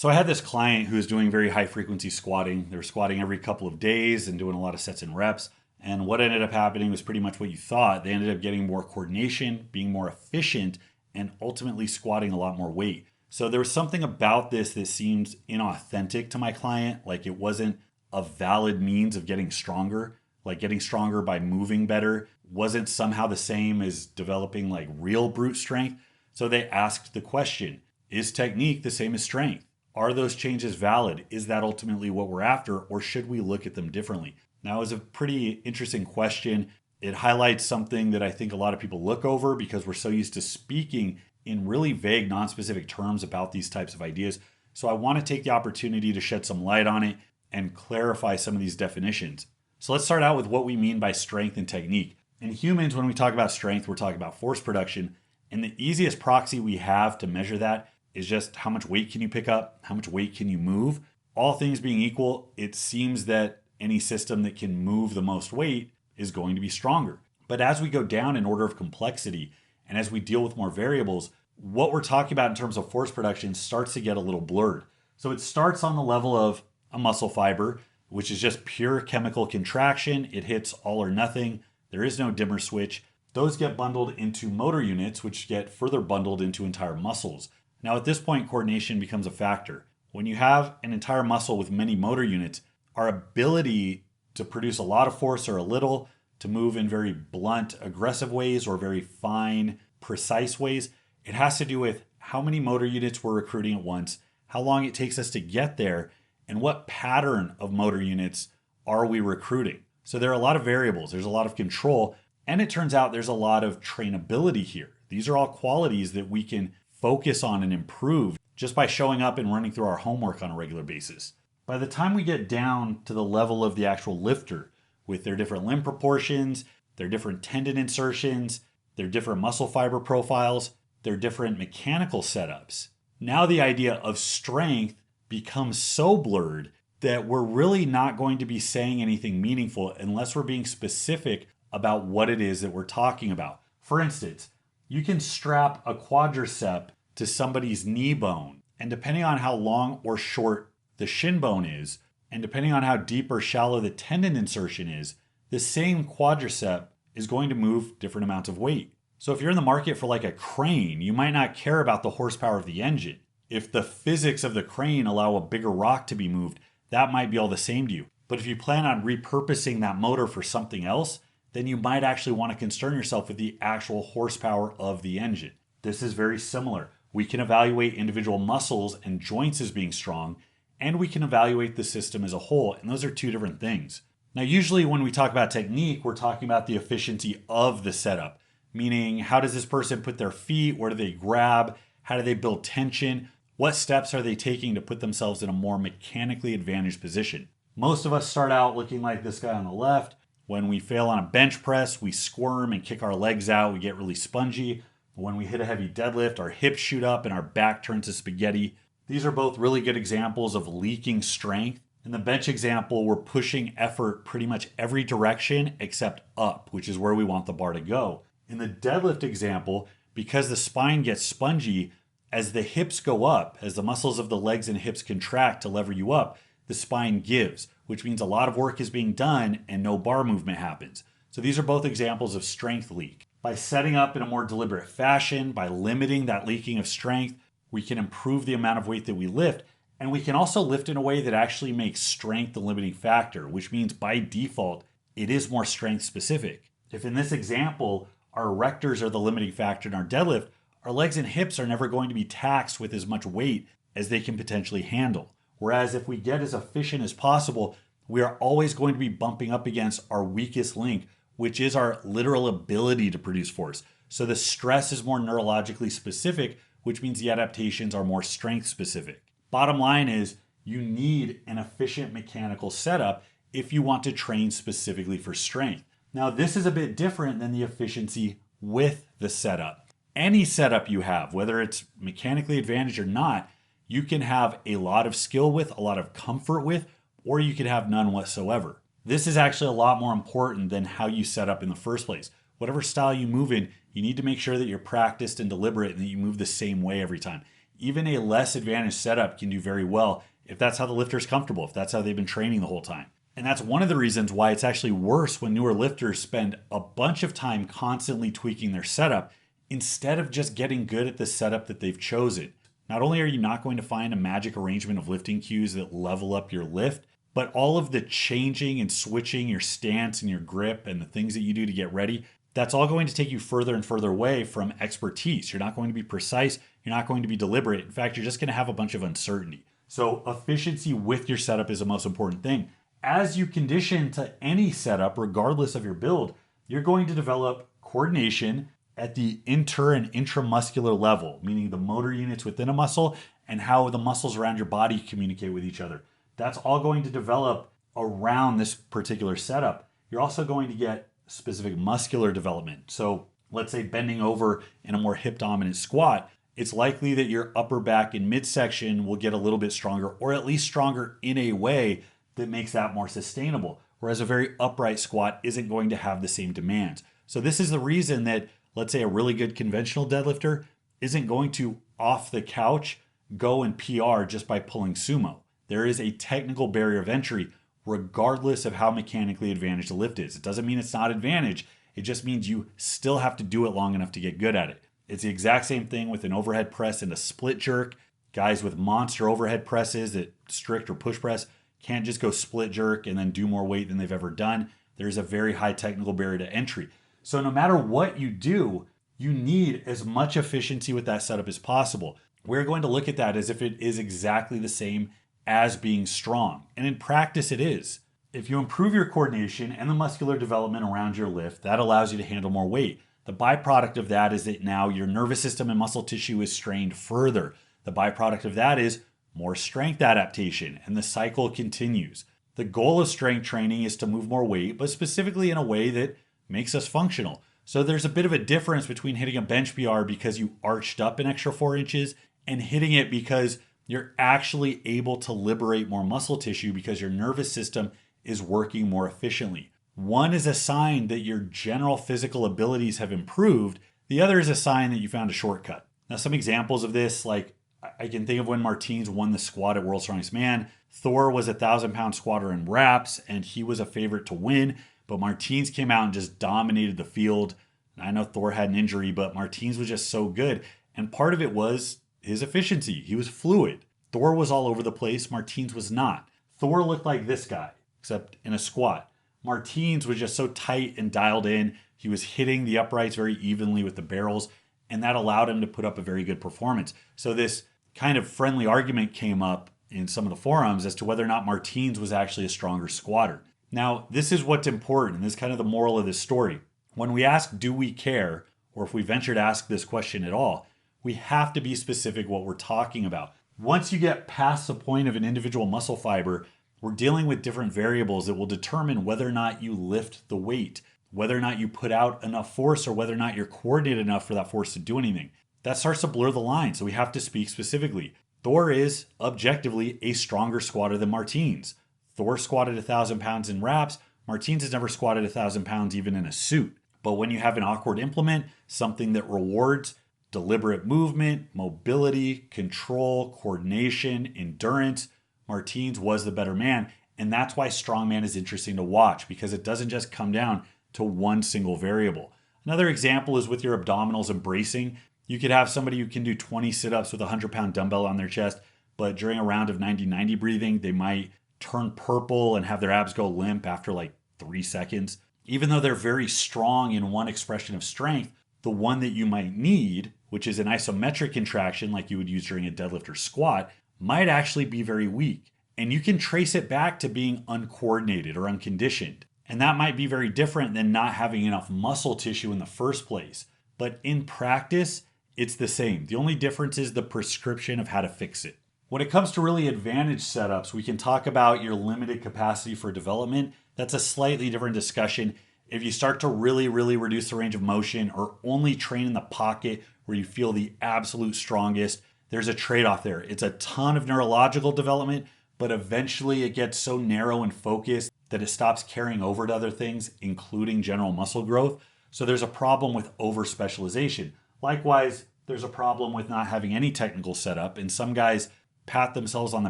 So I had this client who was doing very high frequency squatting. They were squatting every couple of days and doing a lot of sets and reps. And what ended up happening was pretty much what you thought. They ended up getting more coordination, being more efficient, and ultimately squatting a lot more weight. So there was something about this that seemed inauthentic to my client, like it wasn't a valid means of getting stronger. Like getting stronger by moving better wasn't somehow the same as developing like real brute strength. So they asked the question, is technique the same as strength? Are those changes valid? Is that ultimately what we're after, or should we look at them differently? Now, it's a pretty interesting question. It highlights something that I think a lot of people look over because we're so used to speaking in really vague, non-specific terms about these types of ideas. So I want to take the opportunity to shed some light on it and clarify some of these definitions. So let's start out with what we mean by strength and technique. In humans, when we talk about strength, we're talking about force production. And the easiest proxy we have to measure that is just how much weight can you pick up? How much weight can you move? All things being equal, it seems that any system that can move the most weight is going to be stronger. But as we go down in order of complexity and as we deal with more variables, what we're talking about in terms of force production starts to get a little blurred. So it starts on the level of a muscle fiber, which is just pure chemical contraction. It hits all or nothing. There is no dimmer switch. Those get bundled into motor units, which get further bundled into entire muscles. Now, at this point, coordination becomes a factor. When you have an entire muscle with many motor units, our ability to produce a lot of force or a little, to move in very blunt, aggressive ways or very fine, precise ways, it has to do with how many motor units we're recruiting at once, how long it takes us to get there, and what pattern of motor units are we recruiting. So there are a lot of variables, there's a lot of control, and it turns out there's a lot of trainability here. These are all qualities that we can focus on and improve just by showing up and running through our homework on a regular basis. By the time we get down to the level of the actual lifter, with their different limb proportions, their different tendon insertions, their different muscle fiber profiles, their different mechanical setups, now the idea of strength becomes so blurred that we're really not going to be saying anything meaningful unless we're being specific about what it is that we're talking about. For instance, you can strap a quadricep to somebody's knee bone, and depending on how long or short the shin bone is, and depending on how deep or shallow the tendon insertion is, the same quadricep is going to move different amounts of weight. So if you're in the market for like a crane, you might not care about the horsepower of the engine. If the physics of the crane allow a bigger rock to be moved, that might be all the same to you. But if you plan on repurposing that motor for something else, then you might actually want to concern yourself with the actual horsepower of the engine. This is very similar. We can evaluate individual muscles and joints as being strong, and we can evaluate the system as a whole, and those are two different things. Now, usually when we talk about technique, we're talking about the efficiency of the setup, meaning how does this person put their feet, where do they grab, how do they build tension, what steps are they taking to put themselves in a more mechanically advantaged position. Most of us start out looking like this guy on the left. When we fail on a bench press, we squirm and kick our legs out, we get really spongy. When we hit a heavy deadlift, our hips shoot up and our back turns to spaghetti. These are both really good examples of leaking strength. In the bench example, we're pushing effort pretty much every direction except up, which is where we want the bar to go. In the deadlift example, because the spine gets spongy, as the hips go up, as the muscles of the legs and hips contract to lever you up, the spine gives, which means a lot of work is being done and no bar movement happens. So these are both examples of strength leak. By setting up in a more deliberate fashion, by limiting that leaking of strength, we can improve the amount of weight that we lift, and we can also lift in a way that actually makes strength the limiting factor, which means by default, it is more strength specific. If in this example, our erectors are the limiting factor in our deadlift, our legs and hips are never going to be taxed with as much weight as they can potentially handle. Whereas if we get as efficient as possible, we are always going to be bumping up against our weakest link, which is our literal ability to produce force. So the stress is more neurologically specific, which means the adaptations are more strength specific. Bottom line is you need an efficient mechanical setup if you want to train specifically for strength. Now, this is a bit different than the efficiency with the setup. Any setup you have, whether it's mechanically advantaged or not, you can have a lot of skill with, a lot of comfort with, or you could have none whatsoever. This is actually a lot more important than how you set up in the first place. Whatever style you move in, you need to make sure that you're practiced and deliberate and that you move the same way every time. Even a less advantaged setup can do very well if that's how the lifter is comfortable, if that's how they've been training the whole time. And that's one of the reasons why it's actually worse when newer lifters spend a bunch of time constantly tweaking their setup instead of just getting good at the setup that they've chosen. Not only are you not going to find a magic arrangement of lifting cues that level up your lift, but all of the changing and switching your stance and your grip and the things that you do to get ready, that's all going to take you further and further away from expertise. You're not going to be precise. You're not going to be deliberate. In fact, you're just going to have a bunch of uncertainty. So efficiency with your setup is the most important thing. As you condition to any setup, regardless of your build, you're going to develop coordination at the inter and intramuscular level, meaning the motor units within a muscle and how the muscles around your body communicate with each other. That's all going to develop around this particular setup. You're also going to get specific muscular development. So let's say bending over in a more hip dominant squat, it's likely that your upper back and midsection will get a little bit stronger, or at least stronger in a way that makes that more sustainable. Whereas a very upright squat isn't going to have the same demands. So this is the reason that, let's say, a really good conventional deadlifter isn't going to off the couch go and PR just by pulling sumo. There is a technical barrier of entry regardless of how mechanically advantaged the lift is. It doesn't mean it's not advantage. It just means you still have to do it long enough to get good at it. It's the exact same thing with an overhead press and a split jerk. Guys with monster overhead presses that strict or push press can't just go split jerk and then do more weight than they've ever done. There's a very high technical barrier to entry. So no matter what you do, you need as much efficiency with that setup as possible. We're going to look at that as if it is exactly the same as being strong. And in practice, it is. If you improve your coordination and the muscular development around your lift, that allows you to handle more weight. The byproduct of that is that now your nervous system and muscle tissue is strained further. The byproduct of that is more strength adaptation, and the cycle continues. The goal of strength training is to move more weight, but specifically in a way that makes us functional. So there's a bit of a difference between hitting a bench PR because you arched up an extra 4 inches and hitting it because you're actually able to liberate more muscle tissue because your nervous system is working more efficiently. One is a sign that your general physical abilities have improved. The other is a sign that you found a shortcut. Now, some examples of this, like I can think of when Martins won the squat at World's Strongest Man. Thor was a 1,000-pound squatter in wraps, and he was a favorite to win. But Martins came out and just dominated the field. And I know Thor had an injury, but Martins was just so good. And part of it was his efficiency. He was fluid. Thor was all over the place. Martins was not. Thor looked like this guy, except in a squat. Martins was just so tight and dialed in. He was hitting the uprights very evenly with the barrels, and that allowed him to put up a very good performance. So this kind of friendly argument came up in some of the forums as to whether or not Martins was actually a stronger squatter. Now, this is what's important, and this is kind of the moral of this story. When we ask, do we care, or if we venture to ask this question at all, we have to be specific what we're talking about. Once you get past the point of an individual muscle fiber, we're dealing with different variables that will determine whether or not you lift the weight, whether or not you put out enough force, or whether or not you're coordinated enough for that force to do anything. That starts to blur the line, so we have to speak specifically. Thor is objectively a stronger squatter than Martins. Thor squatted 1,000 pounds in wraps. Martins has never squatted 1,000 pounds even in a suit. But when you have an awkward implement, something that rewards deliberate movement, mobility, control, coordination, endurance, Martins was the better man. And that's why strongman is interesting to watch, because it doesn't just come down to one single variable. Another example is with your abdominals and bracing. You could have somebody who can do 20 sit-ups with a 100-pound dumbbell on their chest, but during a round of 90-90 breathing, they might turn purple and have their abs go limp after like 3 seconds. Even though they're very strong in one expression of strength, the one that you might need, which is an isometric contraction like you would use during a deadlift or squat, might actually be very weak. And you can trace it back to being uncoordinated or unconditioned. And that might be very different than not having enough muscle tissue in the first place. But in practice, it's the same. The only difference is the prescription of how to fix it. When it comes to really advantaged setups, we can talk about your limited capacity for development. That's a slightly different discussion. If you start to really reduce the range of motion or only train in the pocket where you feel the absolute strongest, there's a trade-off there. It's a ton of neurological development, but eventually it gets so narrow and focused that it stops carrying over to other things, including general muscle growth. So there's a problem with over-specialization. Likewise, there's a problem with not having any technical setup, and some guys pat themselves on the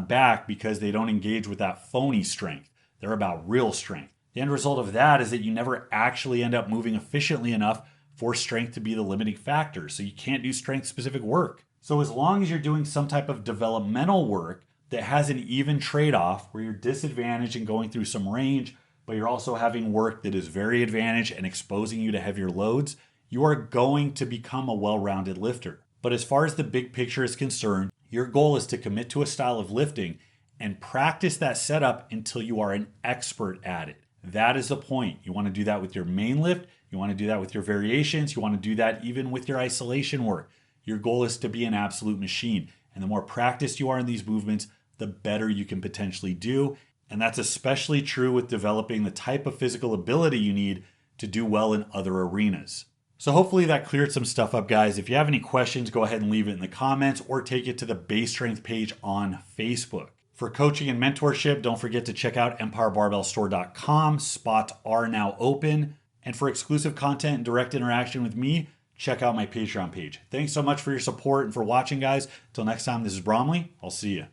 back because they don't engage with that phony strength. They're about real strength. The end result of that is that you never actually end up moving efficiently enough for strength to be the limiting factor. So you can't do strength specific work. So as long as you're doing some type of developmental work that has an even trade-off where you're disadvantaged and going through some range, but you're also having work that is very advantaged and exposing you to heavier loads, you are going to become a well-rounded lifter. But as far as the big picture is concerned, your goal is to commit to a style of lifting and practice that setup until you are an expert at it. That is the point. You want to do that with your main lift. You want to do that with your variations. You want to do that even with your isolation work. Your goal is to be an absolute machine. And the more practiced you are in these movements, the better you can potentially do. And that's especially true with developing the type of physical ability you need to do well in other arenas. So hopefully that cleared some stuff up, guys. If you have any questions, go ahead and leave it in the comments or take it to the Base Strength page on Facebook. For coaching and mentorship, don't forget to check out EmpireBarbellStore.com. Spots are now open. And for exclusive content and direct interaction with me, check out my Patreon page. Thanks so much for your support and for watching, guys. Till next time, this is Bromley. I'll see you.